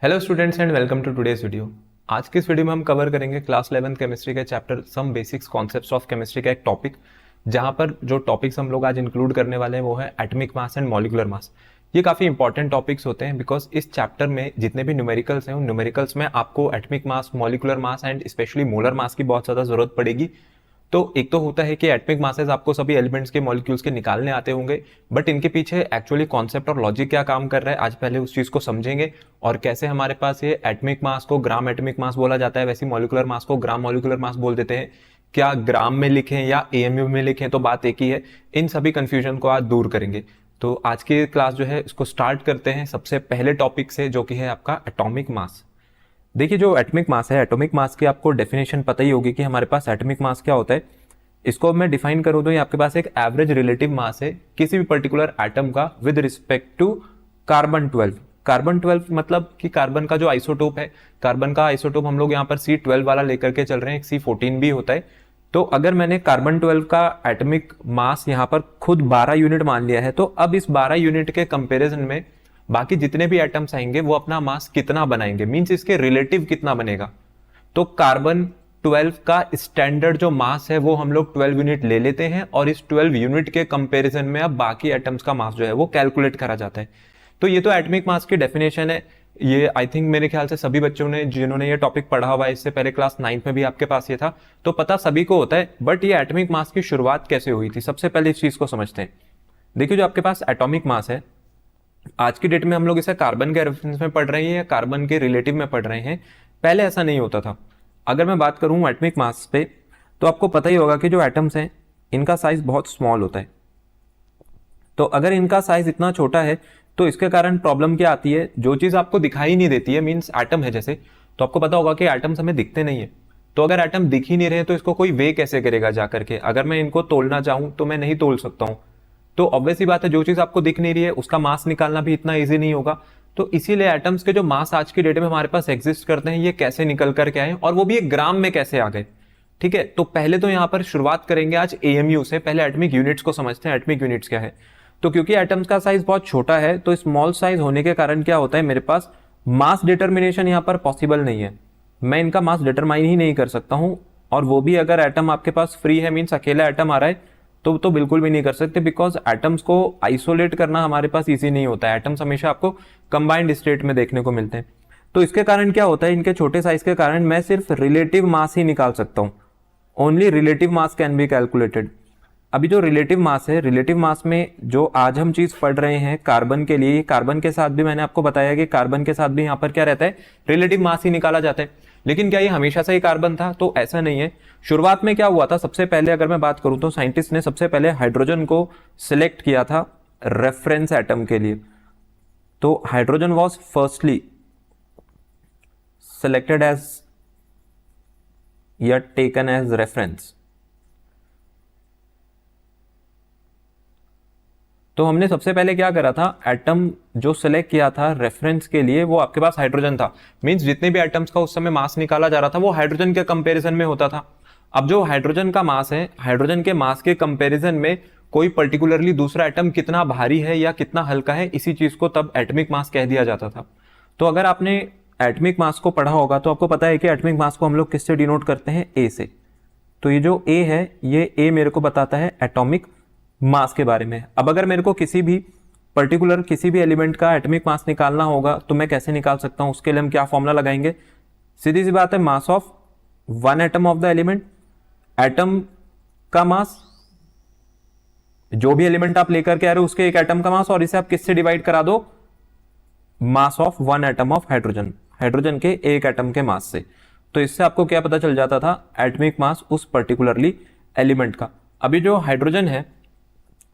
Hello students and welcome to today's video. आज की इस वीडियो में हम कवर करेंगे क्लास 11th केमिस्ट्री के chapter some basics concepts of chemistry का एक टॉपिक, जहां पर जो टॉपिक्स हम लोग आज इंक्लूड करने वाले हैं वो है atomic mass and molecular mass. ये काफ़ी इंपॉर्टेंट टॉपिक्स होते हैं बिकॉज इस चैप्टर में जितने भी न्यूमेरिकल्स हैं उन न्यूमेरिकल्स में आपको atomic mass, molecular mass and specially molar mass की बहुत ज़्यादा जरूरत पड़ेगी। तो एक तो होता है कि एटॉमिक मासेस आपको सभी एलिमेंट्स के मॉलिक्यूल्स के निकालने आते होंगे, बट इनके पीछे एक्चुअली कॉन्सेप्ट और लॉजिक क्या काम कर रहा है आज पहले उस चीज को समझेंगे। और कैसे हमारे पास ये एटॉमिक मास को ग्राम एटॉमिक मास बोला जाता है, वैसे मॉलिक्यूलर मास को ग्राम मॉलिक्यूलर मास बोल देते हैं। क्या ग्राम में लिखें या एएमयू में लिखें तो बात एक ही है। इन सभी कंफ्यूजन को आज दूर करेंगे। तो आज की क्लास जो है इसको स्टार्ट करते हैं सबसे पहले टॉपिक से, जो कि है आपका एटॉमिक मास। देखिए, जो एटॉमिक मास है, एटॉमिक मास की आपको डेफिनेशन पता ही होगी कि हमारे पास एटॉमिक मास क्या होता है। इसको मैं डिफाइन करूं तो ये आपके पास एक एवरेज रिलेटिव मास है किसी भी पर्टिकुलर एटम का with respect to carbon 12। Carbon 12 मतलब कि कार्बन का जो आइसोटोप है, कार्बन का आइसोटोप हम लोग यहाँ पर C12 वाला लेकर के चल रहे हैं, एक C14 भी होता है। तो अगर मैंने कार्बन 12 का एटॉमिक मास यहाँ पर खुद 12 यूनिट मान लिया है, तो अब इस 12 यूनिट के कंपेरिजन में बाकी जितने भी एटम्स आएंगे वो अपना मास कितना बनाएंगे, मीन्स इसके रिलेटिव कितना बनेगा। तो कार्बन 12 का स्टैंडर्ड जो मास है वो हम लोग 12 यूनिट ले लेते हैं और इस 12 यूनिट के कंपैरिजन में अब बाकी एटम्स का मास जो है वो कैलकुलेट करा जाता है। तो ये तो एटॉमिक मास की डेफिनेशन है। ये आई थिंक मेरे ख्याल से सभी बच्चों ने जिन्होंने ये टॉपिक पढ़ा हुआ है, इससे पहले क्लास 9th में भी आपके पास ये था, तो पता सभी को होता है। बट ये एटॉमिक मास की शुरुआत कैसे हुई थी, सबसे पहले इस चीज को समझते हैं। देखिए, जो आपके पास एटॉमिक मास है, आज की डेट में हम लोग इसे कार्बन के रेफरेंस में पढ़ रहे हैं या कार्बन के रिलेटिव में पढ़ रहे हैं। पहले ऐसा नहीं होता था। अगर मैं बात करूं एटॉमिक मास पे, तो आपको पता ही होगा कि जो एटम्स हैं इनका साइज बहुत स्मॉल होता है। तो अगर इनका साइज इतना छोटा है तो इसके कारण प्रॉब्लम क्या आती है, जो चीज आपको दिखाई नहीं देती है, मीन्स एटम है जैसे, तो आपको पता होगा कि एटम्स हमें दिखते नहीं है। तो अगर एटम दिख ही नहीं रहे तो इसको कोई वे कैसे करेगा जाकर के। अगर मैं इनको तोलना चाहूं तो मैं नहीं तोल सकता हूं। तो ऑब्वियस ही बात है, जो चीज आपको दिख नहीं रही है उसका मास निकालना भी इतना ईजी नहीं होगा। तो इसीलिए एटम्स के जो मास आज की डेट में हमारे पास एग्जिस्ट करते हैं, ये कैसे निकल करके आए और वो भी एक ग्राम में कैसे आ गए। ठीक है, तो पहले तो यहाँ पर शुरुआत करेंगे आज एएमयू से। पहले एटॉमिक यूनिट्स को समझते हैं, एटॉमिक यूनिट्स क्या है। तो क्योंकि एटम्स का साइज बहुत छोटा है, तो स्मॉल साइज होने के कारण क्या होता है, मेरे पास मास डिटर्मिनेशन यहाँ पर पॉसिबल नहीं है। मैं इनका मास डिटरमाइन ही नहीं कर सकता हूँ, और वो भी अगर एटम आपके पास फ्री है, मीन्स अकेला एटम आ रहा है, तो बिल्कुल भी नहीं कर सकते। बिकॉज एटम्स को आइसोलेट करना हमारे पास इजी नहीं होता है। एटम्स हमेशा आपको कंबाइंड स्टेट में देखने को मिलते हैं। तो इसके कारण क्या होता है, इनके छोटे साइज के कारण मैं सिर्फ रिलेटिव मास ही निकाल सकता हूं। Only relative mass can be calculated. अभी जो रिलेटिव मास है, रिलेटिव मास में जो आज हम चीज पढ़ रहे हैं कार्बन के लिए, कार्बन के साथ भी मैंने आपको बताया कि कार्बन के साथ भी यहाँ पर क्या रहता है, रिलेटिव मास ही निकाला जाता है। लेकिन क्या ये हमेशा से ही कार्बन था, तो ऐसा नहीं है। शुरुआत में क्या हुआ था, सबसे पहले अगर मैं बात करूं तो साइंटिस्ट ने सबसे पहले हाइड्रोजन को सिलेक्ट किया था रेफरेंस एटम के लिए। तो hydrogen was firstly selected as या टेकन एज रेफरेंस। तो हमने सबसे पहले क्या करा था, एटम जो सिलेक्ट किया था रेफरेंस के लिए वो आपके पास हाइड्रोजन था। मींस जितने भी एटम्स का उस समय मास निकाला जा रहा था वो हाइड्रोजन के कंपैरिजन में होता था। अब जो हाइड्रोजन का मास है, हाइड्रोजन के मास के कंपैरिजन में कोई पर्टिकुलरली दूसरा एटम कितना भारी है या कितना हल्का है, इसी चीज को तब एटॉमिक मास कह दिया जाता था। तो अगर आपने एटॉमिक मास को पढ़ा होगा तो आपको पता है कि एटॉमिक मास को हम लोग किससे डिनोट करते हैं, ए से। तो ये जो ए है, ये ए मेरे को बताता है एटॉमिक मास के बारे में। अब अगर मेरे को किसी भी पर्टिकुलर किसी भी एलिमेंट का एटॉमिक मास निकालना होगा तो मैं कैसे निकाल सकता हूं, उसके लिए हम क्या फॉर्मूला लगाएंगे, सीधी सी बात है, मास of one atom of the element. Atom का मास, जो भी एलिमेंट आप लेकर के आ रहे हो उसके एक एटम का मास, और इसे आप किससे डिवाइड करा दो, मास of one atom of hydrogen, hydrogen के एक एटम के मास से। तो इससे आपको क्या पता चल जाता था, एटॉमिक मास उस पर्टिकुलरली एलिमेंट का। अभी जो हाइड्रोजन है,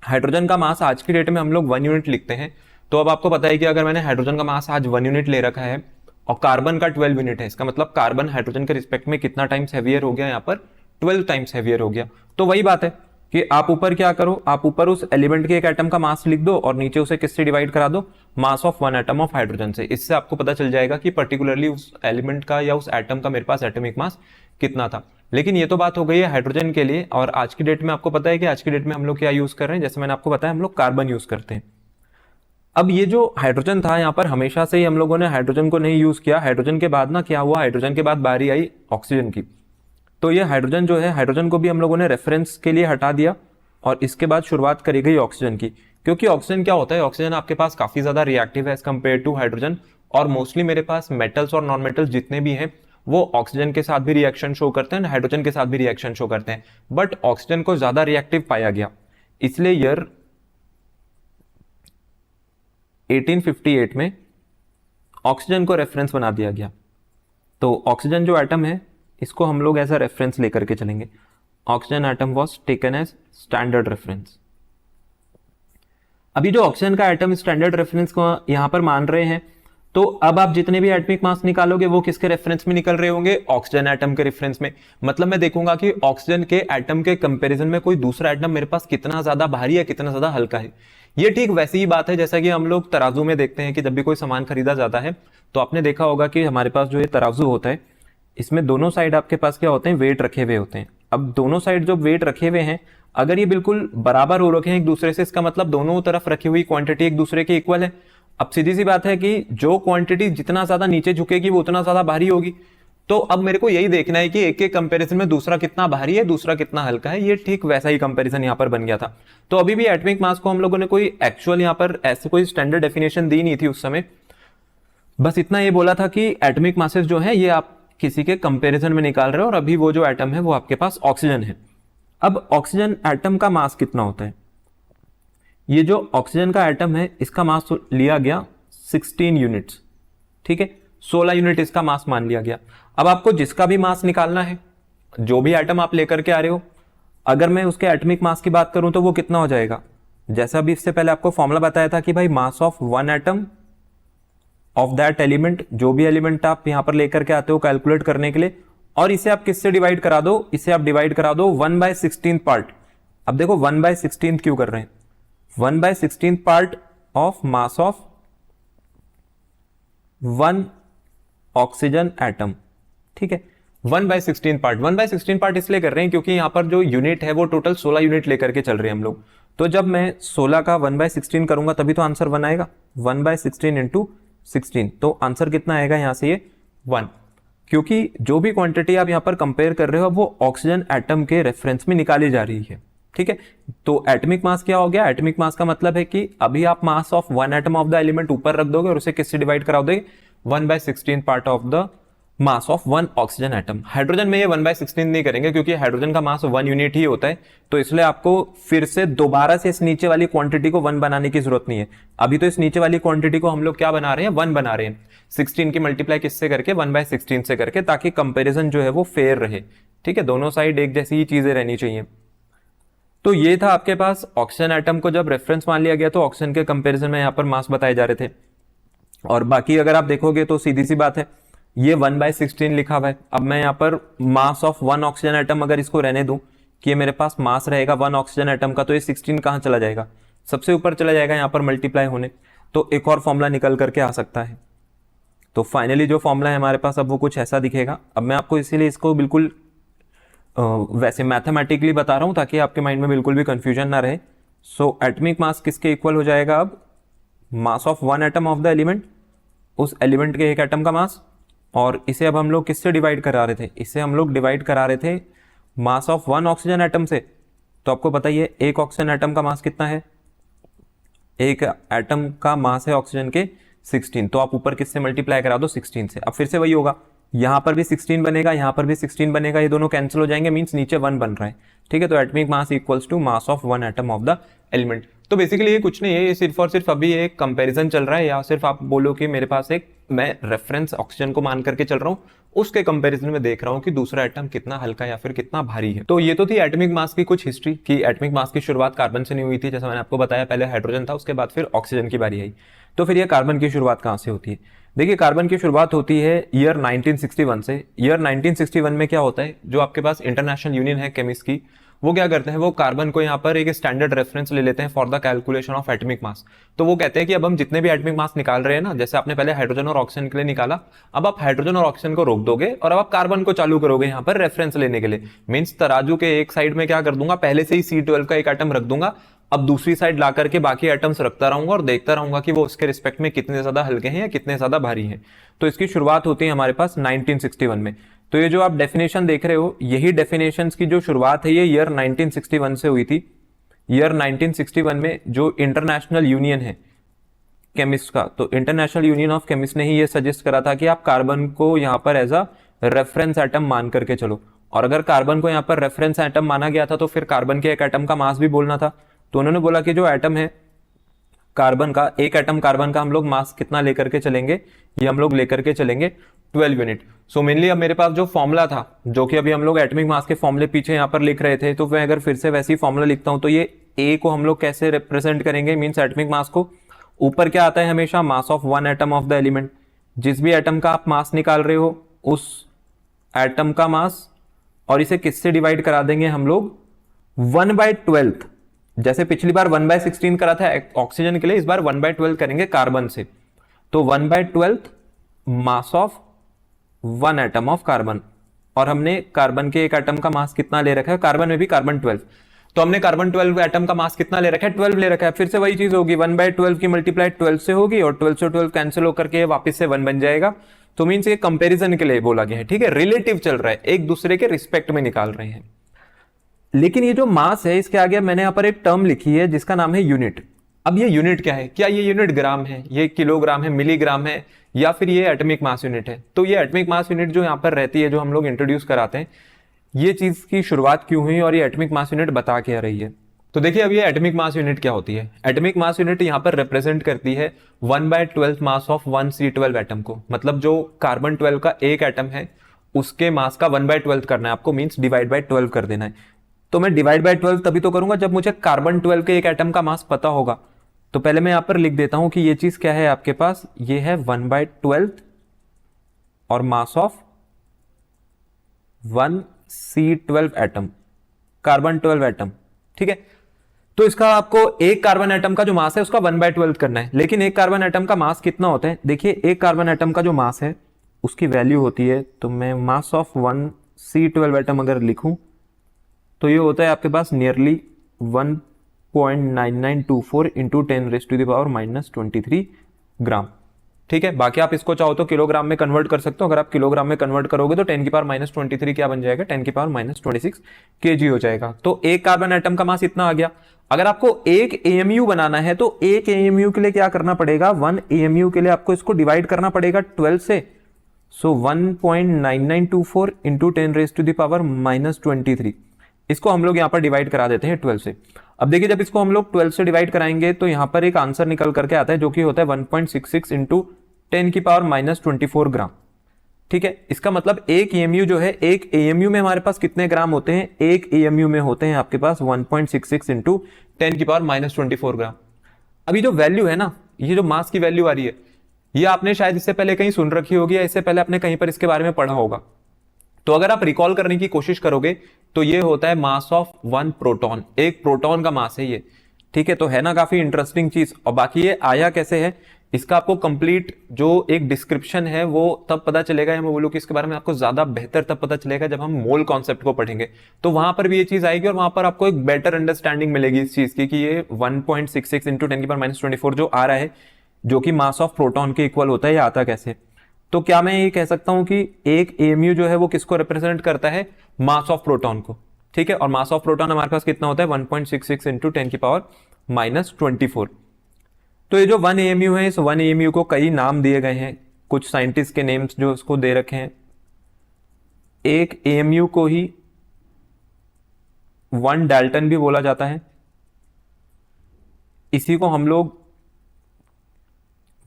हाइड्रोजन का मास आज की डेट में हम लोग 1 यूनिट लिखते हैं। तो अब आपको पता है कि अगर मैंने हाइड्रोजन का मास आज 1 यूनिट ले रखा है और कार्बन का 12 यूनिट है, इसका मतलब कार्बन हाइड्रोजन के रिस्पेक्ट में कितना टाइम्स हैवियर हो गया, यहाँ पर 12 टाइम्स हैवियर हो गया। तो वही बात है कि आप ऊपर क्या करो, आप ऊपर उस एलिमेंट के एक एटम का मास लिख दो और नीचे उसे किससे डिवाइड करा दो, मास of one atom of hydrogen से। इससे आपको पता चल जाएगा कि पर्टिकुलरली उस एलिमेंट का या उस एटम का मेरे पास एटॉमिक मास कितना था। लेकिन ये तो बात हो गई है हाइड्रोजन के लिए। और आज की डेट में आपको पता है कि आज की डेट में हम लोग क्या यूज कर रहे हैं, जैसे मैंने आपको बताया हम लोग कार्बन यूज करते हैं। अब ये जो हाइड्रोजन था यहाँ पर हमेशा से ही हम लोगों ने हाइड्रोजन को नहीं यूज किया। हाइड्रोजन के बाद ना क्या हुआ, हाइड्रोजन के बाद बारी आई ऑक्सीजन की। तो ये हाइड्रोजन जो है, हाइड्रोजन को भी हम लोगों ने रेफरेंस के लिए हटा दिया और इसके बाद शुरुआत करी गई ऑक्सीजन की। क्योंकि ऑक्सीजन क्या होता है, ऑक्सीजन आपके पास काफी ज्यादा रिएक्टिव है एज कम्पेयर टू हाइड्रोजन, और मोस्टली मेरे पास मेटल्स और नॉन मेटल्स जितने भी हैं वो ऑक्सीजन के साथ भी रिएक्शन शो करते हैं, हाइड्रोजन के साथ भी रिएक्शन शो करते हैं, बट ऑक्सीजन को ज्यादा रिएक्टिव पाया गया। इसलिए ईयर 1858 में ऑक्सीजन को रेफरेंस बना दिया गया। तो ऑक्सीजन जो एटम है इसको हम लोग ऐसा रेफरेंस लेकर के चलेंगे। Oxygen atom was taken as standard reference. अभी जो ऑक्सीजन का एटम स्टैंडर्ड रेफरेंस को यहां पर मान रहे हैं, तो अब आप जितने भी एटॉमिक मास निकालोगे वो किसके रेफरेंस में निकल रहे होंगे, ऑक्सीजन एटम के रेफरेंस में। मतलब मैं देखूंगा कि ऑक्सीजन के एटम के कंपैरिजन में कोई दूसरा एटम मेरे पास कितना ज्यादा भारी है, कितना ज्यादा हल्का है। ये ठीक वैसी ही बात है जैसा कि हम लोग तराजू में देखते हैं कि जब भी कोई सामान खरीदा जाता है तो आपने देखा होगा कि हमारे पास जो ये तराजू होता है इसमें दोनों साइड आपके पास क्या होते हैं, वेट रखे हुए होते हैं। अब दोनों साइड जो वेट रखे हुए हैं अगर ये बिल्कुल बराबर हो रखे हैं एक दूसरे से, इसका मतलब दोनों तरफ रखी हुई क्वांटिटी एक दूसरे के इक्वल है। अब सीधी सी बात है कि जो क्वांटिटी जितना ज्यादा नीचे झुकेगी वो उतना ज्यादा भारी होगी। तो अब मेरे को यही देखना है कि एक के कंपैरिजन में दूसरा कितना भारी है, दूसरा कितना हल्का है। ये ठीक वैसा ही कंपैरिजन यहाँ पर बन गया था। तो अभी भी एटॉमिक मास को हम लोगों ने कोई एक्चुअल यहाँ पर ऐसे कोई स्टैंडर्ड डेफिनेशन दी नहीं थी उस समय। बस इतना ये बोला था कि एटॉमिक मासेस जो है ये आप किसी के कंपैरिजन में निकाल रहे हो, और अभी वो जो एटम है वो आपके पास ऑक्सीजन है। अब ऑक्सीजन एटम का मास कितना होता है, ये जो ऑक्सीजन का एटम है इसका मास लिया गया 16 यूनिट्स, ठीक है, 16 यूनिट इसका मास मान लिया गया। अब आपको जिसका भी मास निकालना है, जो भी एटम आप लेकर के आ रहे हो, अगर मैं उसके एटॉमिक मास की बात करूं तो वो कितना हो जाएगा। जैसा भी इससे पहले आपको फॉर्मूला बताया था कि भाई मास of one atom of that element, जो भी एलिमेंट आप यहां पर लेकर के आते हो कैलकुलेट करने के लिए, और इसे आप किससे डिवाइड करा दो, इसे आप डिवाइड करा दो 1/16 पार्ट। अब देखो 1/16 क्यों कर रहे हैं, 1/16 part of mass of one oxygen atom, ठीक है। 1/16 पार्ट, 1/16 पार्ट इसलिए कर रहे हैं क्योंकि यहां पर जो यूनिट है वो टोटल 16 यूनिट लेकर के चल रहे हैं हम लोग। तो जब मैं 16 का 1/16 करूंगा तभी तो आंसर 1 आएगा, 1/16 इंटू 16, तो आंसर कितना आएगा यहां से, ये 1। क्योंकि जो भी क्वांटिटी आप यहां पर कंपेयर कर रहे हो वो ऑक्सीजन एटम के रेफरेंस में निकाली जा रही है, ठीक है। तो एटॉमिक मास क्या हो गया, एटॉमिक मास का मतलब है कि अभी आप मास of one atom of the element ऊपर रख दोगे और उसे किससे डिवाइड करा दोगे, 1/16 part of the mass of one oxygen atom. Hydrogen में ये 1/16 नहीं करेंगे क्योंकि हाइड्रोजन का मास 1 यूनिट ही होता है, तो इसलिए आपको फिर से दोबारा से इस नीचे वाली क्वांटिटी को 1 बनाने की जरूरत नहीं है। अभी तो इस नीचे वाली क्वांटिटी को हम लोग क्या बना रहे हैं, 1 बना रहे हैं। 16 की मल्टीप्लाई किससे करके, 1/16 से करके, ताकि कंपेरिजन जो है वो फेयर रहे, ठीक है, दोनों साइड एक जैसी ही चीजें रहनी चाहिए। तो ये था आपके पास ऑक्सीजन एटम को जब रेफरेंस मान लिया गया तो ऑक्सीजन के कंपैरिजन में यहाँ पर मास बताए जा रहे थे। और बाकी अगर आप देखोगे तो सीधी सी बात है, ये 1/16 लिखा हुआ है। अब मैं यहाँ पर मास ऑफ वन ऑक्सीजन एटम अगर इसको रहने दूं कि ये मेरे पास मास रहेगा वन ऑक्सीजन एटम का, तो ये 16 कहाँ चला जाएगा, सबसे ऊपर चला जाएगा यहाँ पर मल्टीप्लाई होने। तो एक और फॉर्मूला निकल करके आ सकता है। तो फाइनली जो फॉर्मूला है हमारे पास अब वो कुछ ऐसा दिखेगा। अब मैं आपको इसीलिए इसको बिल्कुल वैसे मैथमेटिकली बता रहा हूं ताकि आपके माइंड में बिल्कुल भी कंफ्यूजन ना रहे। सो एटॉमिक मास किसके इक्वल हो जाएगा, अब मास of one atom of the element, उस एलिमेंट के एक एटम का मास, और इसे अब हम लोग किससे डिवाइड करा रहे थे, इसे हम लोग डिवाइड करा रहे थे मास ऑफ वन ऑक्सीजन एटम से। तो आपको पता ही है एक ऑक्सीजन एटम का मास कितना है, एक एटम का मास है ऑक्सीजन के 16, तो आप ऊपर किससे मल्टीप्लाई करा दो, 16 से। अब फिर से वही होगा, यहां पर भी 16 बनेगा, यहां पर भी 16 बनेगा, ये दोनों कैंसिल हो जाएंगे, मींस नीचे 1 बन रहा है, ठीक है। तो atomic mass equals to mass of one atom of the element. तो बेसिकली ये कुछ नहीं है, ये सिर्फ और सिर्फ अभी एक कंपैरिजन चल रहा है, या सिर्फ आप बोलो कि मेरे पास एक, मैं रेफरेंस ऑक्सीजन को मान करके चल रहा हूँ, उसके कंपैरिजन में देख रहा हूँ कि दूसरा एटम कितना हल्का या फिर कितना भारी है। तो ये तो थी एटॉमिक मास की कुछ हिस्ट्री, कि एटॉमिक मास की शुरुआत कार्बन से नहीं हुई थी, जैसा मैंने आपको बताया, पहले हाइड्रोजन था, उसके बाद फिर ऑक्सीजन की बारी आई। तो फिर ये कार्बन की शुरुआत कहाँ से होती है, देखिए कार्बन की शुरुआत होती है ईयर 1961 से। ईयर 1961 में क्या होता है, जो आपके पास इंटरनेशनल यूनियन है केमिस्ट की, वो क्या करते हैं, वो कार्बन को यहाँ पर एक स्टैंडर्ड रेफरेंस ले लेते हैं for the calculation of atomic mass. तो वो कहते हैं कि अब हम जितने भी एटॉमिक मास निकाल रहे हैं ना, जैसे आपने पहले हाइड्रोजन और ऑक्सीजन के लिए निकाला, अब आप हाइड्रोजन और ऑक्सीजन को रोक दोगे और अब आप कार्बन को चालू करोगे यहाँ पर रेफरेंस लेने के लिए। मीन्स तराजू के एक साइड में क्या कर दूंगा, पहले से ही C12 का एक एटम रख दूंगा, अब दूसरी साइड ला करके बाकी एटम्स रखता रहूंगा और देखता रहूंगा कि वो उसके रिस्पेक्ट में कितने ज्यादा हल्के हैं या कितने ज्यादा भारी हैं। तो इसकी शुरुआत होती है हमारे पास 1961 में। तो ये जो आप डेफिनेशन देख रहे हो, यही डेफिनेशन की जो शुरुआत है ये ईयर 1961 से हुई थी। ईयर 1961 में जो इंटरनेशनल यूनियन है केमिस्ट का, तो इंटरनेशनल यूनियन ऑफ केमिस्ट ने ही ये सजेस्ट करा था कि आप कार्बन को यहाँ पर एज अ रेफरेंस एटम मान करके चलो। और अगर कार्बन को यहाँ पर रेफरेंस एटम माना गया था तो फिर कार्बन के एक एटम का मास भी बोलना था। तो उन्होंने बोला कि जो एटम है कार्बन का, एक एटम कार्बन का हम लोग मास कितना लेकर के चलेंगे, ये हम लोग लेकर के चलेंगे 12 यूनिट। सो मेनली अब मेरे पास जो फॉर्मूला था, जो कि अभी हम लोग एटॉमिक मास के फॉर्मूले पीछे यहाँ पर लिख रहे थे, तो मैं अगर फिर से वैसी फॉर्मूला लिखता हूं तो ये ए को हम लोग कैसे रिप्रेजेंट करेंगे, मींस एटॉमिक मास को ऊपर क्या आता है हमेशा, मास of one atom of the element. जिस भी एटम का आप मास निकाल रहे हो उस एटम का मास, और इसे किससे डिवाइड करा देंगे हम लोग 1/12। जैसे पिछली बार 1/16 करा था ऑक्सीजन के लिए, इस बार 1/12 करेंगे कार्बन से। तो 1/12 मास of one atom of carbon, और हमने कार्बन के एक एटम का मास कितना ले रखा है, कार्बन में भी कार्बन 12, तो हमने कार्बन 12 एटम का मास कितना ले रखा है, 12 ले रखा है। फिर से वही चीज होगी, 1/12 की मल्टीप्लाई 12 से होगी और 12 से 12 कैंसिल होकर के वापस से 1 बन जाएगा। तो मीन्स ये कंपैरिजन के लिए बोला गया है, ठीक है, रिलेटिव चल रहा है, एक दूसरे के रिस्पेक्ट में निकाल रहे हैं। लेकिन ये जो मास है इसके आगे मैंने यहां पर एक टर्म लिखी है जिसका नाम है यूनिट। अब ये यूनिट क्या है, क्या ये यूनिट ग्राम है, ये किलोग्राम है, मिलीग्राम है, या फिर ये एटॉमिक मास यूनिट है। तो ये एटॉमिक मास यूनिट जो यहाँ पर रहती है, जो हम लोग इंट्रोड्यूस कराते हैं, ये चीज की शुरुआत क्यों हुई और ये एटॉमिक मास यूनिट बता क्या रही है। तो देखिए अब ये एटॉमिक मास यूनिट क्या होती है। एटॉमिक मास यूनिट यहाँ पर रिप्रेजेंट करती है 1/12 मास ऑफ 1C12 एटम को। मतलब जो कार्बन 12 का एक एटम है उसके मास का 1/12 करना है आपको, मीन्स डिवाइड बाय 12 कर देना है। तो मैं डिवाइड बाय 12 तभी तो करूंगा जब मुझे कार्बन 12 के एक एटम का मास पता होगा। तो पहले मैं यहां पर लिख देता हूं कि ये चीज क्या है आपके पास, ये है 1/12 और mass of 1C12 atom, carbon 12 atom, ठीक है। तो इसका आपको एक कार्बन एटम का जो मास है उसका 1/12 करना है। लेकिन एक कार्बन एटम का मास कितना होता है, देखिए एक कार्बन एटम का जो मास है उसकी वैल्यू होती है, तो मैं मास ऑफ 1C12 एटम अगर लिखूं तो ये होता है आपके पास नियरली 1.9924 इंटू 10⁻⁻23 ग्राम, ठीक है। बाकी आप इसको चाहो तो किलोग्राम में कन्वर्ट कर सकते हो। अगर आप किलोग्राम में कन्वर्ट करोगे तो 10⁻⁻23 क्या बन जाएगा, 10⁻⁻26 kg हो जाएगा। तो एक कार्बन एटम का मास इतना आ गया। अगर आपको एक AMU बनाना है तो एक AMU के लिए क्या करना पड़ेगा, 1 AMU के लिए आपको इसको डिवाइड करना पड़ेगा 12 से। सो 1.9924 इंटू 10⁻⁻23, इसको हम लोग यहाँ पर डिवाइड करा देते हैं 12 से। अब देखिए जब इसको हम लोग 12 से डिवाइड कराएंगे तो यहाँ पर एक आंसर निकल करके आता है जो कि होता है 1.66 इंटू 10⁻⁻24 ग्राम, ठीक है। इसका मतलब एक AMU जो है, एक AMU में हमारे पास कितने ग्राम होते हैं, एक AMU में होते हैं आपके पास 1.66 इंटू 10⁻⁻24 ग्राम। अभी जो वैल्यू है ना, ये जो मास की वैल्यू आ रही है, ये आपने शायद इससे पहले कहीं सुन रखी होगी या इससे पहले आपने कहीं पर इसके बारे में पढ़ा होगा। तो अगर आप रिकॉल करने की कोशिश करोगे तो ये होता है मास ऑफ 1 प्रोटॉन, एक प्रोटॉन का मास है ये, ठीक है। तो है ना काफी इंटरेस्टिंग चीज। और बाकी ये आया कैसे है, इसका आपको कंप्लीट जो एक डिस्क्रिप्शन है वो तब पता चलेगा, या मैं बोलूं कि इसके बारे में आपको ज्यादा बेहतर तब पता चलेगा जब हम मोल कॉन्सेप्ट को पढ़ेंगे। तो वहां पर भी ये चीज आएगी और वहां पर आपको एक बेटर अंडरस्टैंडिंग मिलेगी इस चीज की कि ये 1.66 इंटू 10⁻⁻24 जो आ रहा है, जो कि मास ऑफ प्रोटॉन के इक्वल होता है, ये आता कैसे। तो क्या मैं ये कह सकता हूं कि एक AMU जो है वो किसको रिप्रेजेंट करता है, मास ऑफ प्रोटॉन को, ठीक है। और मास ऑफ प्रोटॉन हमारे पास कितना होता है 1.66 इंटू 10⁻⁻24। तो ये जो 1 AMU है, इस 1 AMU को कई नाम दिए गए हैं, कुछ साइंटिस्ट के नेम्स जो उसको दे रखे हैं। एक AMU को ही 1 डाल्टन भी बोला जाता है, इसी को हम लोग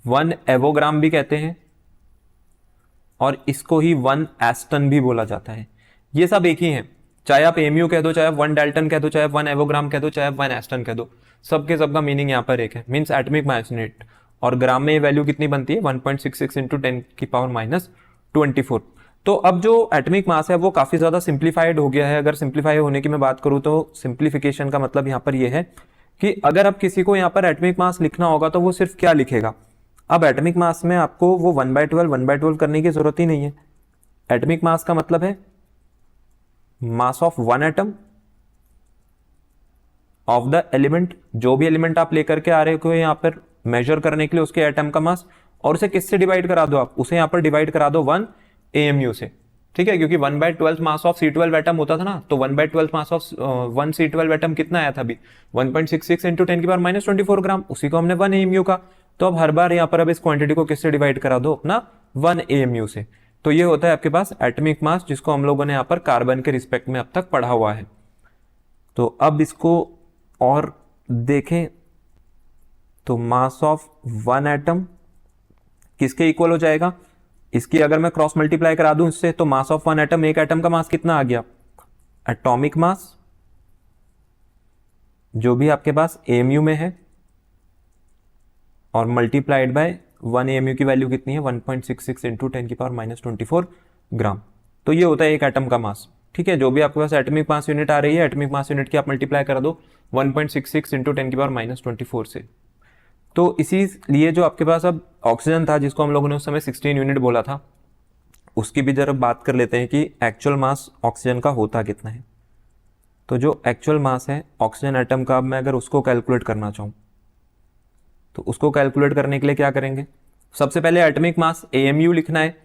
1 एवोग्राम भी कहते हैं, और इसको ही 1 एस्टन भी बोला जाता है। ये सब एक ही है, चाहे आप AMU कह दो, चाहे आप 1 डाल्टन कह दो, चाहे आप 1 एवोग्राम कह दो, चाहे आप 1 एस्टन कह दो, सबके सबका मीनिंग यहाँ पर एक है, मीन्स एटॉमिक मास यूनिट। और ग्राम में ये वैल्यू कितनी बनती है 1.66 इंटू 10⁻⁻24। तो अब जो एटॉमिक मास है वो काफी ज्यादा सिंप्लीफाइड हो गया है। अगर सिंप्लीफाई होने की मैं बात करूं तो सिंप्लीफिकेशन का मतलब यहाँ पर यह है कि अगर अब किसी को यहाँ पर एटॉमिक मास लिखना होगा तो वो सिर्फ क्या लिखेगा। अब एटॉमिक मास में आपको वो 1/12 करने की जरूरत ही नहीं है। एटॉमिक मास का मतलब है mass of 1 atom of the element, जो भी एलिमेंट आप लेकर के आ रहे हो यहाँ पर मेजर करने के लिए उसके एटम का मास, और उसे किससे डिवाइड करा दो, आप उसे यहाँ पर डिवाइड करा दो 1 AMU से, ठीक है, क्योंकि 1/12 मास ऑफ C12 एटम होता था ना, तो 1/12 मास ऑफ 1 C12 एटम कितना आया था अभी 1.66 × 10⁻24 ग्राम, उसी को हमने 1 AMU का। तो अब हर बार यहाँ पर अब इस क्वांटिटी को किससे डिवाइड करा दो, अपना 1 AMU से। तो ये होता है आपके पास एटॉमिक मास, जिसको हम लोगों ने यहाँ पर कार्बन के रिस्पेक्ट में अब तक पढ़ा हुआ है। तो अब इसको और देखें तो मास ऑफ 1 एटम किसके इक्वल हो जाएगा, इसकी अगर मैं क्रॉस मल्टीप्लाई करा दूं इससे, तो मास ऑफ 1 एटम, एक एटम का मास कितना आ गया, एटॉमिक मास जो भी आपके पास AMU में है, और मल्टीप्लाइड बाय 1 AMU की वैल्यू कितनी है 1.66 × 10⁻24 ग्राम। तो ये होता है एक एटम का मास, ठीक है। जो भी आपके पास एटॉमिक मास यूनिट आ रही है, एटॉमिक मास यूनिट की आप मल्टीप्लाई कर दो 1.66 × 10⁻24 से। तो इसीलिए जो आपके पास अब ऑक्सीजन था, जिसको हम लोगों ने उस समय 16 यूनिट बोला था, उसकी भी जरा बात कर लेते हैं कि एक्चुअल मास ऑक्सीजन का होता कितना है। तो जो एक्चुअल मास है ऑक्सीजन एटम का, अब मैं अगर उसको कैलकुलेट करना चाहूँ तो उसको कैलकुलेट करने के लिए क्या करेंगे, सबसे पहले एटॉमिक मास AMU लिखना है,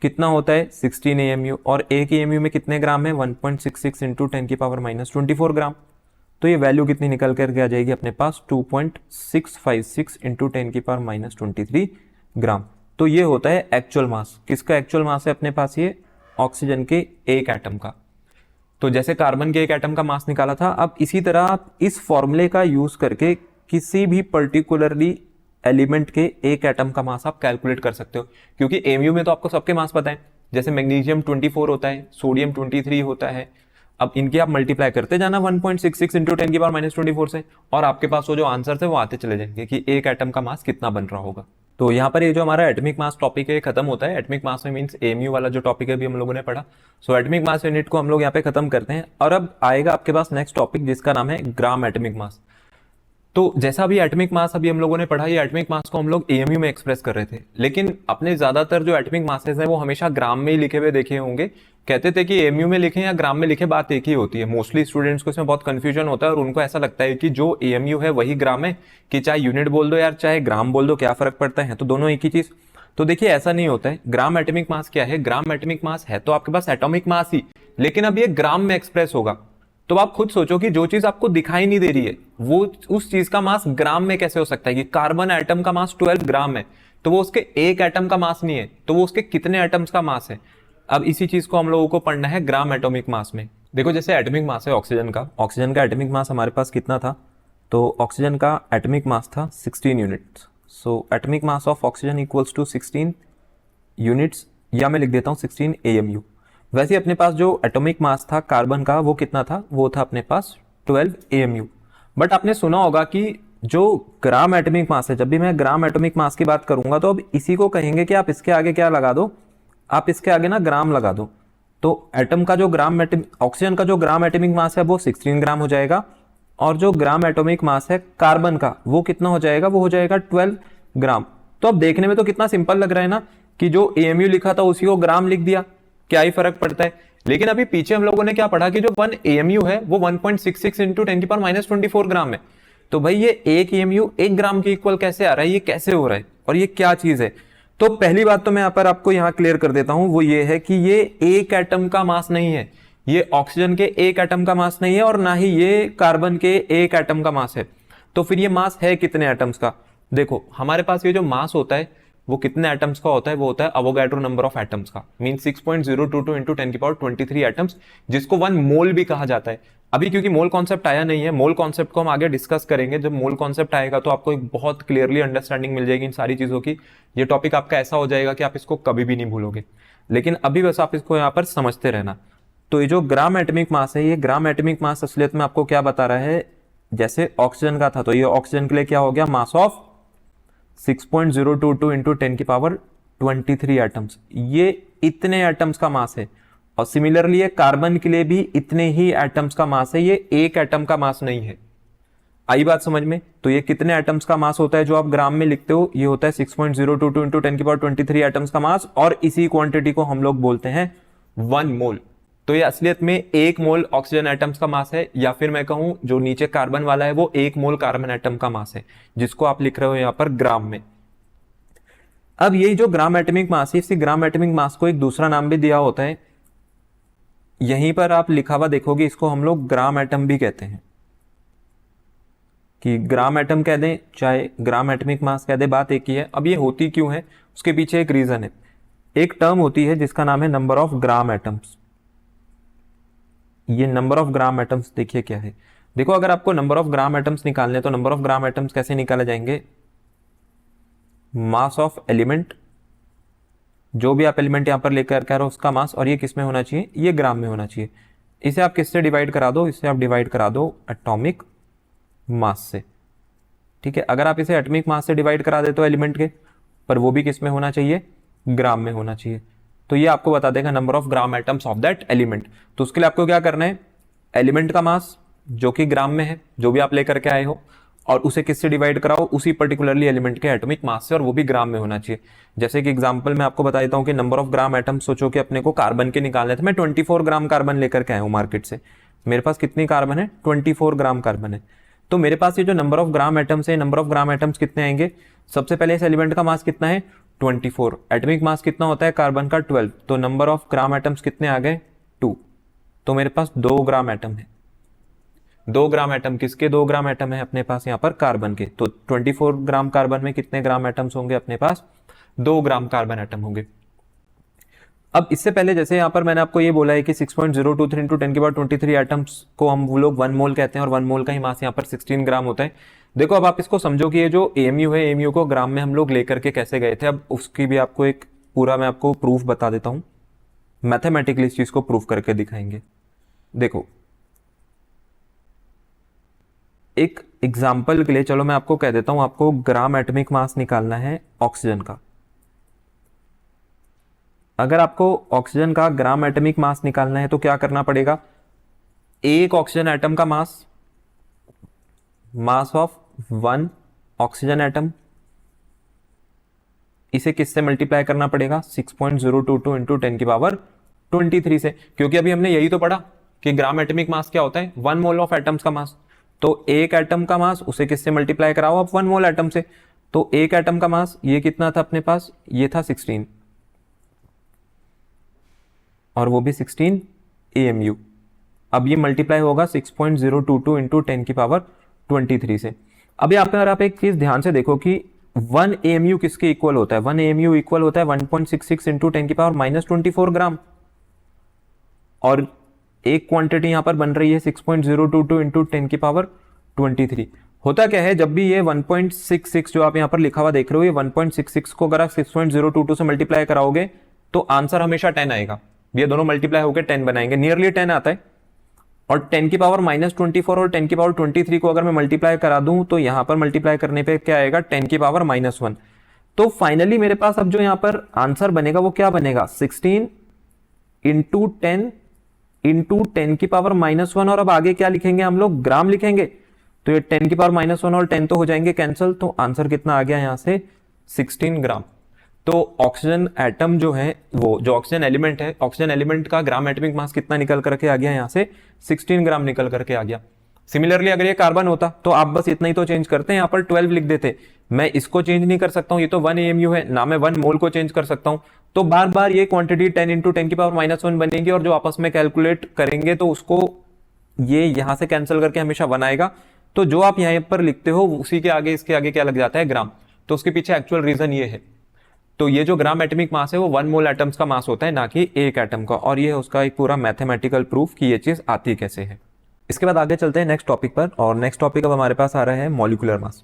कितना होता है 16 AMU, और एक AMU में कितने ग्राम है 1.66 × 10⁻24 ग्राम। तो ये वैल्यू कितनी निकल करके आ जाएगी अपने पास 2.656 × 10⁻23 ग्राम। तो ये होता है एक्चुअल मास, किसका एक्चुअल मास है अपने पास, ये ऑक्सीजन के एक एटम का। तो जैसे कार्बन के एक एटम का मास निकाला था, अब इसी तरह आप इस फॉर्मूले का यूज करके किसी भी पर्टिकुलरली एलिमेंट के एक एटम का मास आप कैलकुलेट कर सकते हो, क्योंकि AMU में तो आपको सबके मास पता है, जैसे मैग्नीशियम 24 होता है, सोडियम 23 होता है। अब इनकी आप मल्टीप्लाई करते जाना 1.66 × 10⁻24 से, और आपके पास वो जो आंसर है वो आते चले जाएंगे कि एक एटम का मास कितना बन रहा होगा। तो यहाँ पर ये जो हमारा एटॉमिक मास टॉपिक है खत्म होता है। एटॉमिक मास में मींस AMU वाला जो टॉपिक है अभी हम लोगों ने पढ़ा। सो एटॉमिक मास यूनिट को हम लोग यहाँ पे खत्म करते हैं, और अब आएगा आपके पास नेक्स्ट टॉपिक जिसका नाम है ग्राम एटॉमिक मास। तो जैसा अभी एटॉमिक मास अभी हम लोगों ने पढ़ा, ये एटॉमिक मास को हम लोग AMU में एक्सप्रेस कर रहे थे, लेकिन अपने ज्यादातर जो एटॉमिक मासेस हैं वो हमेशा ग्राम में ही लिखे हुए देखे होंगे। कहते थे कि AMU में लिखें या ग्राम में लिखे, बात एक ही होती है। मोस्टली स्टूडेंट्स को इसमें बहुत कंफ्यूजन होता है, और उनको ऐसा लगता है कि जो AMU है वही ग्राम है, कि चाहे यूनिट बोल दो यार चाहे ग्राम बोल दो, क्या फर्क पड़ता है, तो दोनों एक ही चीज। तो देखिए ऐसा नहीं होता है। ग्राम एटॉमिक मास क्या है, ग्राम एटॉमिक मास है तो आपके पास एटॉमिक मास ही, लेकिन अब ये ग्राम में एक्सप्रेस होगा। तो आप खुद सोचो कि जो चीज आपको दिखाई नहीं दे रही है वो उस चीज का मास ग्राम में कैसे हो सकता है। कि कार्बन एटम का मास 12 ग्राम है, तो वो उसके एक एटम का मास नहीं है, तो वो उसके कितने एटम्स का मास है। अब इसी चीज को हम लोगों को पढ़ना है ग्राम एटॉमिक मास में। देखो जैसे एटॉमिक मास है ऑक्सीजन का एटॉमिक मास हमारे पास कितना था, तो ऑक्सीजन का एटॉमिक मास था 16 units. So atomic mass of oxygen equals to 16 units, या मैं लिख देता हूं 16 AMU। वैसे अपने पास जो एटॉमिक मास था कार्बन का वो कितना था, वो था अपने पास 12 AMU। बट आपने सुना होगा कि जो ग्राम एटॉमिक मास है, जब भी मैं ग्राम एटॉमिक मास की बात करूंगा तो अब इसी को कहेंगे कि आप इसके आगे क्या लगा दो, आप इसके आगे ना ग्राम लगा दो। तो एटम का जो ग्राम ऑक्सीजन का जो ग्राम एटॉमिक मास है वो 16 ग्राम हो जाएगा, और जो ग्राम एटॉमिक मास है कार्बन का वो कितना हो जाएगा, वो हो जाएगा 12 ग्राम। तो अब देखने में तो कितना सिंपल लग रहा है ना, कि जो AMU लिखा था उसी को ग्राम लिख दिया, क्या ही फर्क पड़ता है। लेकिन अभी पीछे हम लोगों ने क्या पढ़ा कि जो 1 AMU है वो 1.66 × 10⁻24 ग्राम है। तो भाई ये एक AMU 1 ग्राम के इक्वल कैसे आ रहा है, ये कैसे हो रहा है, और ये क्या चीज है। तो पहली बात तो मैं यहाँ पर आपको यहाँ क्लियर कर देता हूं, वो ये है कि ये एक एटम का मास नहीं है, ये ऑक्सीजन के एक एटम का मास नहीं है, और ना ही ये कार्बन के एक एटम का मास है। तो फिर ये मास है कितने एटम्स का। देखो हमारे पास ये जो मास होता है वो कितने एटम्स का होता है, वो होता है अवोगाड्रो नंबर ऑफ एटम्स का, मीन 6.022 × 10⁻23 एटम्स, जिसको 1 मोल भी कहा जाता है। अभी क्योंकि मोल कॉन्सेप्ट आया नहीं है, मोल कॉन्सेप्ट को हम आगे डिस्कस करेंगे। जब मोल कॉन्सेप्ट आएगा तो आपको एक बहुत क्लियरली अंडरस्टैंडिंग मिल जाएगी इन सारी चीजों की। ये टॉपिक आपका ऐसा हो जाएगा कि आप इसको कभी भी नहीं भूलोगे, लेकिन अभी बस आप इसको यहाँ पर समझते रहना। तो ये जो ग्राम एटॉमिक मास है, ये ग्राम एटॉमिक मास असलियत में आपको क्या बता रहा है, जैसे ऑक्सीजन का था तो ये ऑक्सीजन के लिए क्या हो गया, मास ऑफ 6.022 × 10⁻23 एटम्स, ये इतने एटम्स का मास है। और सिमिलरली ये कार्बन के लिए भी इतने ही एटम्स का मास है, ये एक एटम का मास नहीं है। आई बात समझ में। तो ये कितने एटम्स का मास होता है जो आप ग्राम में लिखते हो, ये होता है 6.022 × 10⁻23 एटम्स का मास, और इसी क्वांटिटी को हम लोग बोलते हैं 1 मोल। तो ये असलियत में 1 मोल ऑक्सीजन एटम्स का मास है, या फिर मैं कहूं जो नीचे कार्बन वाला है वो 1 मोल कार्बन एटम का मास है, जिसको आप लिख रहे हो यहां पर ग्राम में। अब ये जो ग्राम एटॉमिक मास है, इसी ग्राम एटॉमिक मास को एक दूसरा नाम भी दिया होता है, यहीं पर आप लिखा हुआ देखोगे, इसको हम लोग ग्राम एटम भी कहते हैं, कि ग्राम एटम कह दें चाहे ग्राम एटॉमिक मास कह दें, बात एक ही है। अब ये होती क्यों है, उसके पीछे एक रीजन है। एक टर्म होती है जिसका नाम है नंबर ऑफ ग्राम एटम्स। ये नंबर ऑफ ग्राम एटम्स देखिए क्या है। देखो अगर आपको नंबर ऑफ ग्राम एटम्स निकालने, तो नंबर ऑफ ग्राम एटम्स कैसे निकाले जाएंगे, मास ऑफ एलिमेंट, जो भी आप एलिमेंट यहां पर लेकर कह रहे हो उसका मास, और ये किस में होना चाहिए, ये ग्राम में होना चाहिए। इसे आप किससे डिवाइड करा दो, इसे आप डिवाइड करा दो एटॉमिक मास से। ठीक है, अगर आप इसे एटॉमिक मास से डिवाइड करा दे तो एलिमेंट के, पर वो भी किस में होना चाहिए, ग्राम में होना चाहिए। तो ये आपको बता देगा number of gram atoms of that element. तो उसके लिए आपको क्या करना है, एलिमेंट का मास जो कि ग्राम में है, जो भी आप लेकर के आए हो, और उसे किससे डिवाइड कराओ, उसी पर्टिकुलरली एलिमेंट के एटॉमिक मास से, और वो भी ग्राम में होना चाहिए। जैसे कि एग्जांपल मैं आपको बता देता हूं कि नंबर ऑफ ग्राम एटम्स, सोचो कि अपने को कार्बन के निकालने थे, मैं 24 ग्राम कार्बन लेकर के आया हूं मार्केट से। मेरे पास कितनी कार्बन है, 24 ग्राम कार्बन है। तो मेरे पास ये जो नंबर ऑफ ग्राम एटम्स है, नंबर ऑफ ग्राम एटम्स कितने आएंगे, सबसे पहले इस एलिमेंट का मास कितना है, 24, एटॉमिक मास कितना होता है कार्बन का 12, तो नंबर ऑफ ग्राम एटम्स कितने आ गए, 2। तो मेरे पास 2 ग्राम एटम है। 2 ग्राम एटम किसके, 2 ग्राम एटम है अपने पास यहाँ पर कार्बन के। तो 24 ग्राम कार्बन में कितने ग्राम एटम्स होंगे अपने पास, 2 ग्राम कार्बन एटम होंगे। अब इससे पहले जैसे यहाँ पर मैंने आपको ये बोला है कि 6.023 इंटू 10 की पावर 23 एटम्स को हम वो लोग 1 मोल कहते हैं, और 1 मोल का ही मास यहाँ पर 16 ग्राम होता है। देखो अब आप इसको समझो कि ये जो AMU है, AMU को ग्राम में हम लोग लेकर के कैसे गए थे। अब उसकी भी आपको एक पूरा मैं आपको प्रूफ बता देता हूं, मैथमेटिकली इस चीज को प्रूफ करके दिखाएंगे। देखो एक एग्जाम्पल के लिए चलो मैं आपको कह देता हूं, आपको ग्राम एटॉमिक मास निकालना है ऑक्सीजन का। अगर आपको ऑक्सीजन का ग्राम एटॉमिक मास निकालना है तो क्या करना पड़ेगा, एक ऑक्सीजन एटम का मास, मास ऑफ 1 ऑक्सीजन एटम, इसे किससे मल्टीप्लाई करना पड़ेगा, 6.022 इंटू 10 की पावर 23 से, क्योंकि अभी हमने यही तो पढ़ा कि ग्राम एटॉमिक मास क्या होता है, 1 मोल ऑफ एटम्स का मास। तो एक एटम का मास उसे किससे मल्टीप्लाई कराओ आप, 1 मोल एटम से। तो एक एटम का मास ये कितना था अपने पास, ये था 16, और वो भी 16 AMU। अब ये मल्टीप्लाई होगा 6.022 इंटू 10 की पावर 23 से। अब यहाँ पर आप एक चीज ध्यान से देखो कि 1 AMU किसके इक्वल होता है, 1 AMU इक्वल होता है 1.66 इंटू 10 की पावर -24 ग्राम, और एक क्वांटिटी यहां पर बन रही है 6.022 इंटू 10 की पावर 23। होता क्या है, जब भी ये 1.66 जो आप यहां पर लिखा हुआ देख रहे हो, ये 1.66 को अगर आप 6.022 से मल्टीप्लाई कराओगे तो आंसर हमेशा 10 आएगा। ये दोनों मल्टीप्लाई होकर 10 बनाएंगे, नियरली 10 आता है। और 10 की पावर -24 और 10 की पावर 23 को अगर मैं मल्टीप्लाई करा दूं तो यहां पर मल्टीप्लाई करने पे क्या आएगा, 10 की पावर -1। तो फाइनली मेरे पास अब जो यहां पर आंसर बनेगा वो क्या बनेगा, 16 इंटू 10 इंटू 10 की पावर -1, और अब आगे क्या लिखेंगे हम लोग, ग्राम लिखेंगे। तो ये 10 की पावर -1 और 10 तो हो जाएंगे कैंसिल, तो आंसर कितना आ गया यहां से, 16 ग्राम। तो ऑक्सीजन एटम जो है, वो जो ऑक्सीजन एलिमेंट है, ऑक्सीजन एलिमेंट का ग्राम एटॉमिक मास कितना निकल करके आ गया यहां से, 16 ग्राम निकल करके आ गया। सिमिलरली अगर ये कार्बन होता तो आप बस इतना ही तो चेंज करते हैं, यहाँ पर 12 लिख देते। मैं इसको चेंज नहीं कर सकता हूँ, ये तो 1 AMU है ना, मैं 1 मोल को चेंज कर सकता हूँ। तो बार बार ये क्वांटिटी 10 इंटू 10 की पावर -1 बनेगी, और जो आपस में कैलकुलेट करेंगे तो उसको ये यहां से कैंसिल करके हमेशा 1 आएगा। तो जो आप यहाँ पर लिखते हो उसी के आगे इसके आगे क्या लग जाता है, ग्राम। तो उसके पीछे एक्चुअल रीजन ये है। तो ये जो ग्राम एटॉमिक मास है वो 1 मोल एटम्स का मास होता है, ना कि एक एटम का, और ये उसका एक पूरा मैथमेटिकल प्रूफ कि ये चीज आती कैसे है। इसके बाद आगे चलते हैं नेक्स्ट टॉपिक पर, और नेक्स्ट टॉपिक अब हमारे पास आ रहा है मॉलिक्यूलर मास।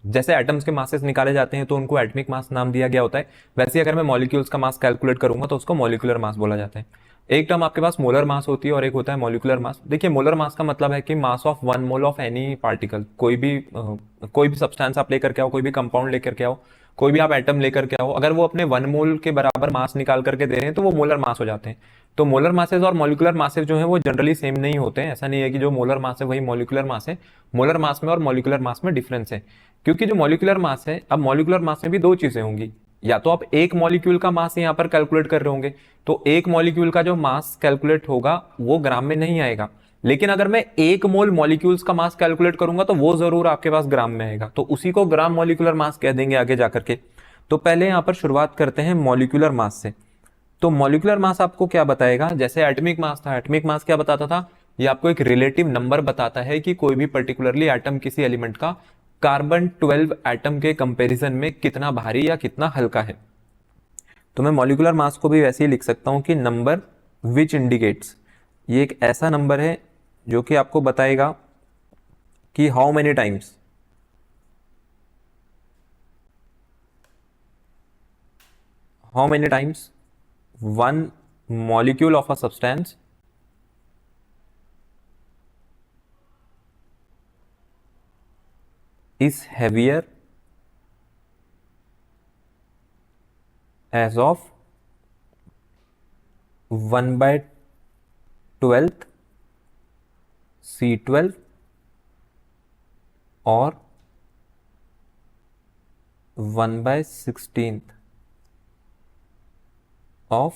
जैसे एटम्स के मासेस निकाले जाते हैं तो उनको एटॉमिक मास नाम दिया गया होता है, वैसे अगर मैं मॉलिक्यूल्स का मास कैलकुलेट करूंगा तो उसको मॉलिक्यूलर मास बोला जाता है। एक टर्म आपके पास मोलर मास होती है और एक होता है मॉलिक्यूलर मास। देखिए मोलर मास का मतलब है कि mass of 1 mole of any particle, कोई भी सब्सटेंस आप लेकर के आओ, कोई भी कंपाउंड लेकर के आओ, कोई भी आप एटम लेकर के आओ, अगर वो अपने 1 मोल के बराबर मास निकाल करके दे रहे हैं तो वो मोलर मास हो जाते हैं। तो मोलर मासेस और मॉलिक्यूलर मासेस जो है वो जनरली सेम नहीं होते हैं। ऐसा नहीं है कि जो मोलर मास है वही मॉलिक्यूलर मास है। मोलर मास में और मॉलिक्यूलर मास में डिफरेंस है, क्योंकि जो मॉलिक्यूलर मास है, अब मॉलिक्यूलर मास में भी 2 चीजें होंगी। या तो आप एक मॉलिक्यूल का मास यहाँ पर कैलकुलेट कर रहे होंगे, तो एक मॉलिक्यूल का जो मास कैलकुलेट होगा वो ग्राम में नहीं आएगा, लेकिन अगर मैं एक मोल मॉलिक्यूल्स का मास कैलकुलेट करूंगा तो वो जरूर आपके पास ग्राम में आएगा, तो उसी को ग्राम मॉलिक्यूलर मास कह देंगे आगे जाकर के। तो पहले यहां पर शुरुआत करते हैं मॉलिक्यूलर मास से। तो मॉलिक्यूलर मास आपको क्या बताएगा, जैसे एटॉमिक मास था, एटॉमिक मास क्या बताता था, ये आपको एक रिलेटिव नंबर बताता है कि कोई भी पर्टिकुलरली एटम किसी एलिमेंट का कार्बन 12 एटम के कंपैरिजन में कितना भारी या कितना हल्का है। तो मैं मॉलिक्यूलर मास को भी वैसे ही लिख सकता हूं कि नंबर विच इंडिकेट्स, ये एक ऐसा नंबर है जो कि आपको बताएगा कि how many times one molecule of a substance is heavier as of 1/12 C12 और 1/16 ऑफ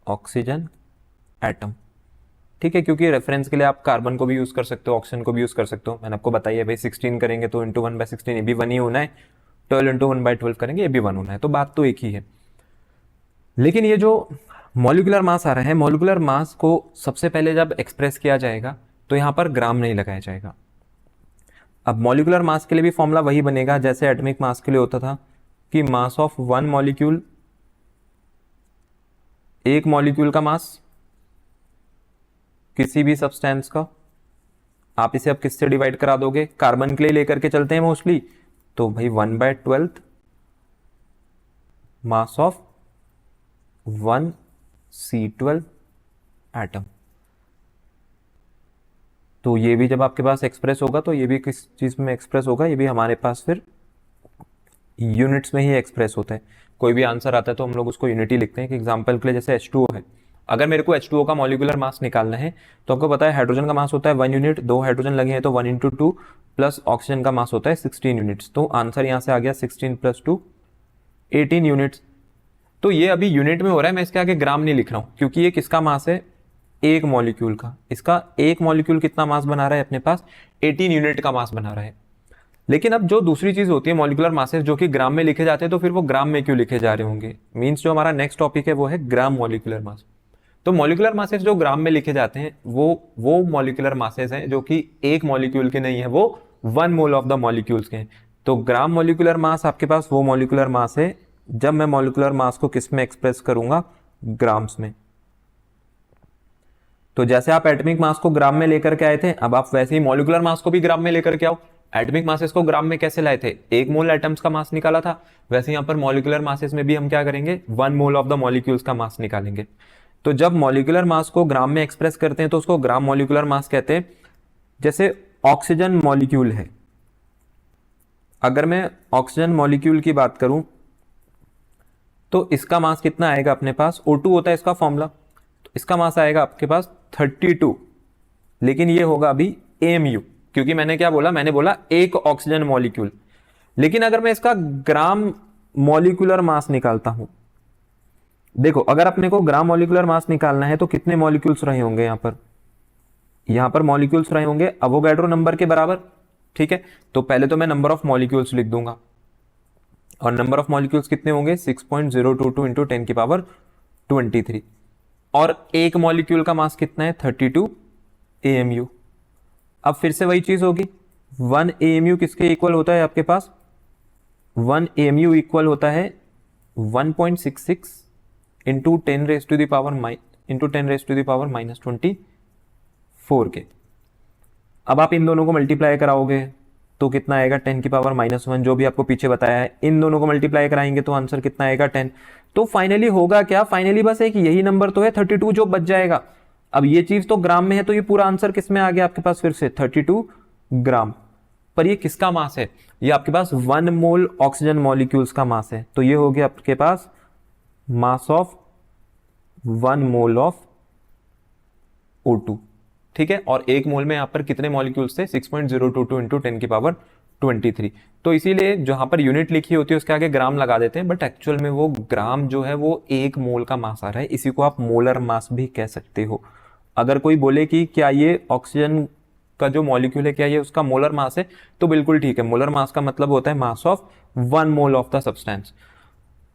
ऑक्सीजन एटम। ठीक है, क्योंकि रेफरेंस के लिए आप कार्बन को भी यूज कर सकते हो, ऑक्सीजन को भी यूज कर सकते हो। मैंने आपको बताया भाई 16 करेंगे तो इंटू 1/16 ये भी 1 ही होना है, 12 इंटू 1/12 करेंगे ये भी 1 होना है, तो बात तो एक ही है। लेकिन ये जो मॉलिक्यूलर मास आ रहा है, मॉलिक्यूलर मास को सबसे पहले जब एक्सप्रेस किया जाएगा तो यहां पर ग्राम नहीं लगाया जाएगा। अब मॉलिक्यूलर मास के लिए भी फॉर्मूला वही बनेगा जैसे एटॉमिक मास के लिए होता था कि मास ऑफ वन मॉलिक्यूल, एक मॉलिक्यूल का मास किसी भी सब्सटेंस का, आप इसे अब किससे डिवाइड करा दोगे, कार्बन के लिए लेकर के चलते हैं मोस्टली, तो भाई 1/12 मास ऑफ 1 C12 एटम। तो ये भी जब आपके पास एक्सप्रेस होगा तो ये भी किस चीज में एक्सप्रेस होगा, ये भी हमारे पास फिर यूनिट्स में ही एक्सप्रेस होता है। कोई भी आंसर आता है तो हम लोग उसको यूनिटी लिखते हैं कि एग्जांपल के लिए जैसे H2O है, अगर मेरे को H2O का मॉलिक्यूलर मास निकालना है तो आपको पता है हाइड्रोजन का मास होता है 1 यूनिट, 2 हाइड्रोजन लगे हैं तो 1 × 2 प्लस ऑक्सीजन का मास होता है 16 यूनिट्स। तो आंसर यहां से आ गया 16 + 2 18 यूनिट्स। तो ये अभी यूनिट में हो रहा है, मैं इसके आगे ग्राम नहीं लिख रहा हूं क्योंकि ये किसका मास है, एक मॉलिक्यूल का। इसका एक मॉलिक्यूल कितना मास बना रहा है अपने पास, 18 यूनिट का मास बना रहा है। लेकिन अब जो दूसरी चीज होती है मॉलिक्यूलर मासेस जो कि ग्राम में लिखे जाते हैं, तो फिर वो ग्राम में क्यों लिखे जा रहे होंगे, मींस जो हमारा नेक्स्ट टॉपिक है वो है ग्राम मॉलिक्यूलर मास। तो मॉलिक्यूलर मासेस जो ग्राम में लिखे जाते हैं वो मॉलिक्यूलर मासेस हैं जो कि एक मॉलिक्यूल के नहीं है, वो 1 मोल ऑफ द मॉलिक्यूल्स के हैं। तो ग्राम मॉलिक्यूलर मास आपके पास वो मॉलिक्यूलर मास है जब मैं मॉलिक्यूलर मास को किस में एक्सप्रेस करूंगा, ग्राम्स में। तो जैसे आप एटॉमिक मास को ग्राम में लेकर के आए थे, अब आप वैसे ही मॉलिक्यूलर मास को भी ग्राम में लेकर के आओ। एटॉमिक मासेस को ग्राम में कैसे लाए थे, 1 मोल एटम्स का मास निकाला था, वैसे यहां पर मॉलिक्यूलर मासेस में भी हम क्या करेंगे, 1 मोल ऑफ द मॉलिक्यूल्स का मास निकालेंगे। तो जब मॉलिक्यूलर मास को ग्राम में एक्सप्रेस करते हैं तो उसको ग्राम मॉलिक्यूलर मास कहते हैं। जैसे ऑक्सीजन मॉलिक्यूल है, अगर मैं ऑक्सीजन मॉलिक्यूल की बात करूं तो इसका मास कितना आएगा अपने पास, O2 होता है इसका फॉर्मूला, तो इसका मास आएगा आपके पास 32, लेकिन ये होगा अभी AMU, क्योंकि मैंने क्या बोला, मैंने बोला एक ऑक्सीजन मॉलिक्यूल। लेकिन अगर मैं इसका ग्राम मॉलिक्यूलर मास निकालता हूं, देखो अगर अपने को ग्राम मॉलिक्यूलर मास निकालना है तो कितने मॉलिक्यूल्स रहे होंगे, यहां पर मॉलिक्यूल्स रहे होंगे अवोगाड्रो नंबर के बराबर। ठीक है, तो पहले तो मैं नंबर ऑफ मॉलिक्यूल्स लिख दूंगा, और नंबर ऑफ मॉलिक्यूल्स कितने होंगे, 6.022 इंटू 10⁻23, और एक मॉलिक्यूल का मास कितना है, 32 AMU। अब फिर से वही चीज होगी, 1 AMU किसके इक्वल होता है आपके पास, 1 AMU इक्वल होता है 1.66 इंटू 10⁻24 के। अब आप इन दोनों को मल्टीप्लाई कराओगे तो कितना आएगा, 10⁻⁻1, जो भी आपको पीछे बताया है, इन दोनों को मल्टीप्लाई कराएंगे तो आंसर कितना आएगा, 10। तो फाइनली होगा क्या, फाइनली बस एक यही नंबर तो है 32 जो बच जाएगा। अब ये चीज तो ग्राम में है तो ये पूरा आंसर किस में आ गया आपके पास, फिर से 32 ग्राम। पर ये किसका मास है, ये आपके पास 1 मोल ऑक्सीजन मॉलिक्यूल्स का मास है। तो ये हो गया आपके पास mass of 1 mole of O2। ठीक है, और एक मोल में यहां पर कितने मॉलिक्यूल्स थे, 6.022 इंटू 10⁻ 23। तो इसीलिए जहां पर यूनिट लिखी होती है उसके आगे ग्राम लगा देते हैं, बट एक्चुअल में वो ग्राम जो है वो 1 मोल का मास आ रहा है। इसी को आप मोलर मास भी कह सकते हो। अगर कोई बोले कि क्या ये ऑक्सीजन का जो मॉलिक्यूल है क्या ये उसका मोलर मास है, तो बिल्कुल ठीक है। मोलर मास का मतलब होता है mass of 1 mole of the substance.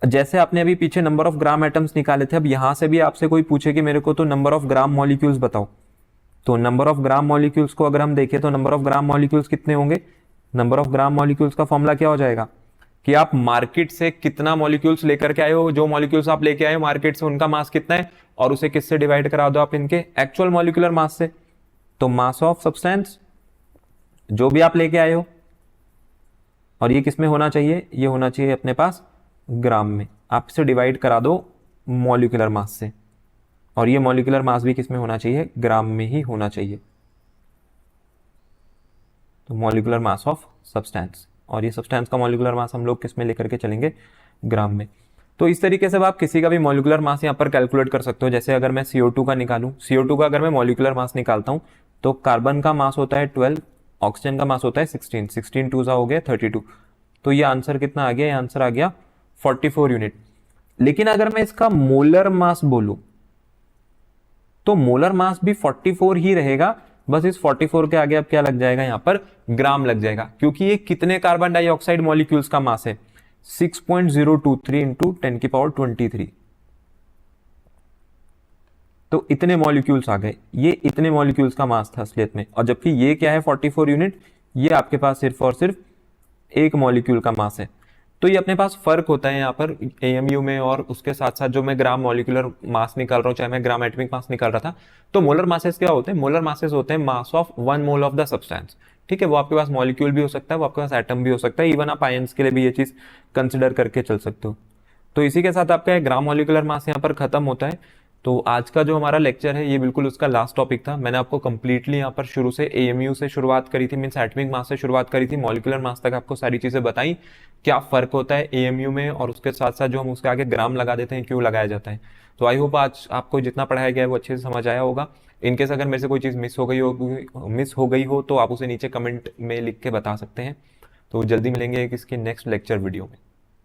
जैसे आपने अभी पीछे नंबर ऑफ ग्राम एटम्स निकाले थे, अब यहां से भी आपसे कोई पूछे कि मेरे को तो नंबर ऑफ ग्राम मॉलिक्यूल्स बताओ, तो नंबर ऑफ ग्राम मॉलिक्यूल्स को अगर हम देखें तो नंबर ऑफ ग्राम मॉलिक्यूल्स कितने होंगे? नंबर ऑफ ग्राम मॉलिक्यूल्स का फॉर्मूला क्या हो जाएगा कि आप मार्केट से कितना मॉलिक्यूल्स लेकर के आए हो, जो मॉलिक्यूल्स आप लेके आए हो मार्केट से उनका मास कितना है, और उसे किससे डिवाइड करा दो आप इनके एक्चुअल मॉलिक्यूलर मास से। तो मास ऑफ सब्सटेंस जो भी आप लेके आए हो, और ये किस में होना चाहिए? ये होना चाहिए अपने पास ग्राम में। आप इसे डिवाइड करा दो मॉलिक्यूलर मास से, और ये मॉलिक्यूलर मास भी किस में होना चाहिए? ग्राम में ही होना चाहिए। तो मॉलिक्यूलर मास ऑफ सब्सटेंस, और ये सब्सटेंस का मॉलिक्यूलर मास हम लोग किस में लेकर के चलेंगे? ग्राम में। तो इस तरीके से आप किसी का भी मॉलिक्यूलर मास यहाँ पर कैलकुलेट कर सकते हो। जैसे अगर मैं CO2 का निकालूं, CO2 का अगर मैं मॉलिक्यूलर मास निकालता हूं तो कार्बन का मास होता है 12, ऑक्सीजन का मास होता है 16, 16 टू हो गया 32। तो ये आंसर कितना आ गया? ये आंसर आ गया 44 यूनिट। लेकिन अगर मैं इसका मोलर मास बोलूं तो मोलर मास भी 44 ही रहेगा, बस इस 44 के आगे अब क्या लग जाएगा? यहां पर ग्राम लग जाएगा, क्योंकि ये कितने कार्बन डाइऑक्साइड मॉलिक्यूल्स का मास है? 6.023 इंटू 10⁻23। तो इतने मॉलिक्यूल्स आ गए, ये इतने मॉलिक्यूल्स का मास था असलियत में। और जबकि ये क्या है 44 यूनिट, ये आपके पास सिर्फ और सिर्फ एक मॉलिक्यूल का मास है। तो ये अपने पास फर्क होता है यहाँ पर AMU में, और उसके साथ साथ जो मैं ग्राम मॉलिक्यूलर मास निकाल रहा हूँ, चाहे मैं ग्राम एटॉमिक मास निकाल रहा था। तो मोलर मासेस क्या होते हैं? मोलर मासेस होते हैं mass of 1 mole of the substance. ठीक है, वो आपके पास मॉलिक्यूल भी हो सकता है, वो आपके पास एटम भी हो सकता है, इवन आप आयंस के लिए भी ये चीज कंसिडर करके चल सकते हो। तो इसी के साथ आपका ग्राम मॉलिक्यूलर मास यहाँ पर खत्म होता है। तो आज का जो हमारा लेक्चर है ये बिल्कुल उसका लास्ट टॉपिक था। मैंने आपको कंप्लीटली यहाँ पर शुरू से AMU से शुरुआत करी थी, मीन्स एटॉमिक मास से शुरुआत करी थी, मॉलिक्यूलर मास तक आपको सारी चीजें बताई, क्या फर्क होता है AMU में, और उसके साथ साथ जो हम उसके आगे ग्राम लगा देते हैं क्यों लगाया जाता है। तो आई होप आज आपको जितना पढ़ाया गया है वो अच्छे से समझ आया होगा। इनकेस अगर मेरे से कोई चीज़ मिस हो गई हो तो आप उसे नीचे कमेंट में लिख के बता सकते हैं। तो जल्दी मिलेंगे इसके नेक्स्ट लेक्चर वीडियो में।